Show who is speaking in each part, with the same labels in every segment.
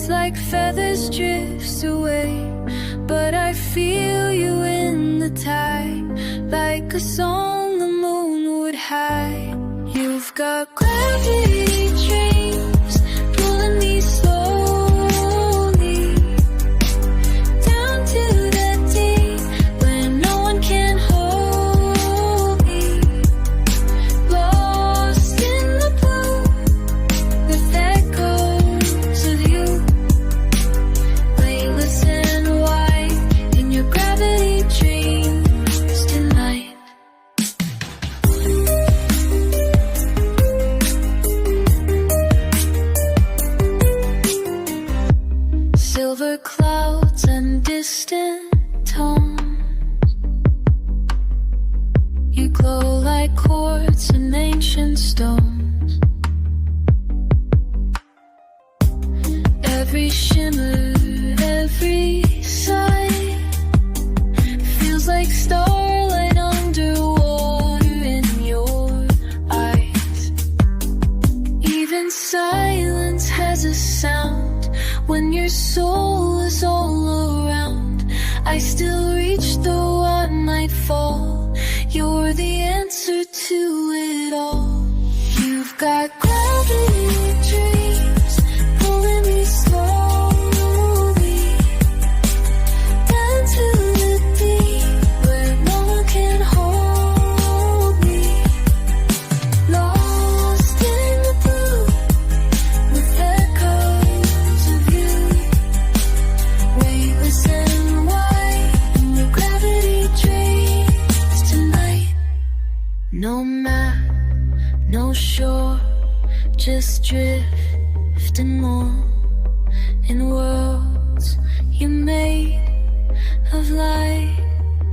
Speaker 1: floats like feathers, drifts away. But I feel you in the tide, like a song the moon would hide. You've got gravity dreams, pulling me slowly down to the deep, where no one can hold me. Lost in the blue, with echoes of you, weightless and white in your gravity dreams tonight. Silver clouds and distant tones, you glow like quartz and ancient stones. Every shimmer, every sight feels like starlight underwater in your eyes. Even silence has a sound when your soul is all around. I still reach though I might fall. You're the answer to it all. You've got gravity dreams, pulling me slowly down to the deep, where no one can hold me. Lost in the blue, with echoes of you, weightless and white in your gravity dreams tonight. No map, no shore, just drifting more in worlds you made of light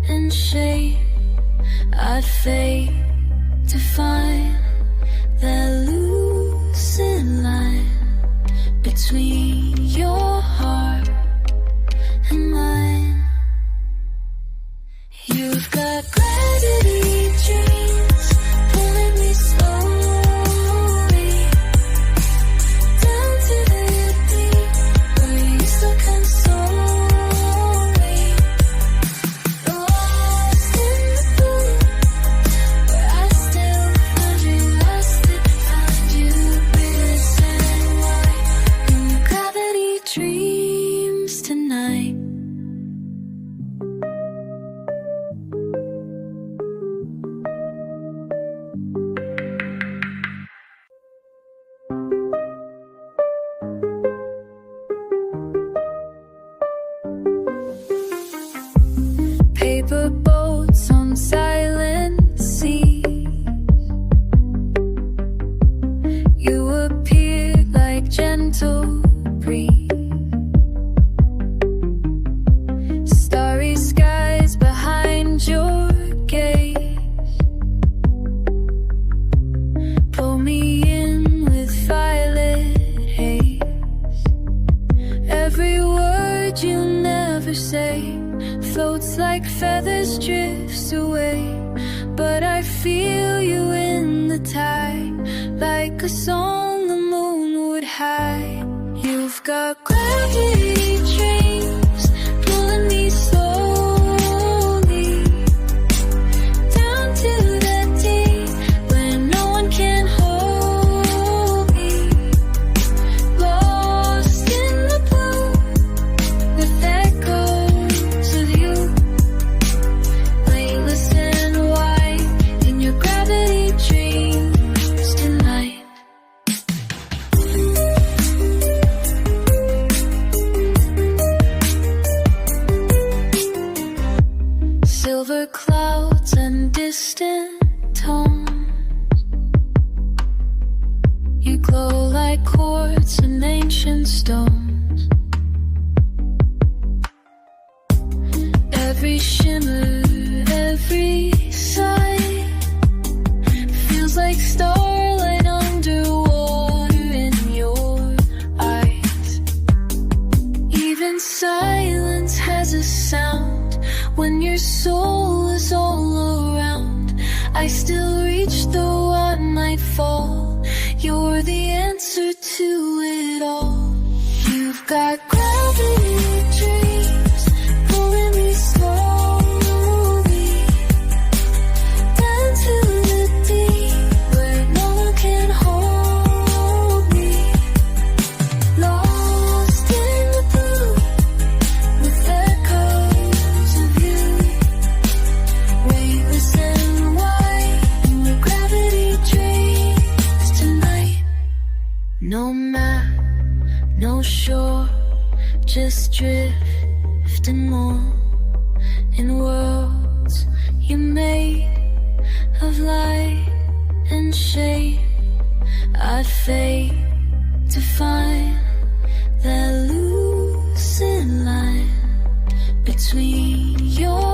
Speaker 1: and shade. I'd fade to find that lucid line between your heart and mine. You've got gravity dreams, pulling me slowly down to the deep, where you still console me. Lost in the blue, where I still find you, I still find you, weightless and white in your gravity dreams tonight. Paper boats on silent seas, you appear like gentle breeze. Starry skies behind your gaze, pull me in with violet haze. Every word you never say floats like feathers, drifts away. But I feel you in the tide, like a song the moon would hide. You've got gravity dreams, pulling me slowly down to the deep, where no one can hold me. Lost in the blue, with echoes of you, weightless and white in your gravity dreams tonight. Silver clouds and distant tones, you glow like quartz and ancient stones. Every shimmer, every sight feels like starlight underwater in your eyes. Even silence has a sound when your soul is all around. I still reach though I might fall. You're the answer to it all. You You've got gravity dreams pulling me slowly down to the deep where no one can hold me. Lost in the blue with echoes of you, weightless and white in the gravity dreams tonight. No map, no shore, just drifting more in worlds you made of light and shade. I'd fade to find that lucid line between your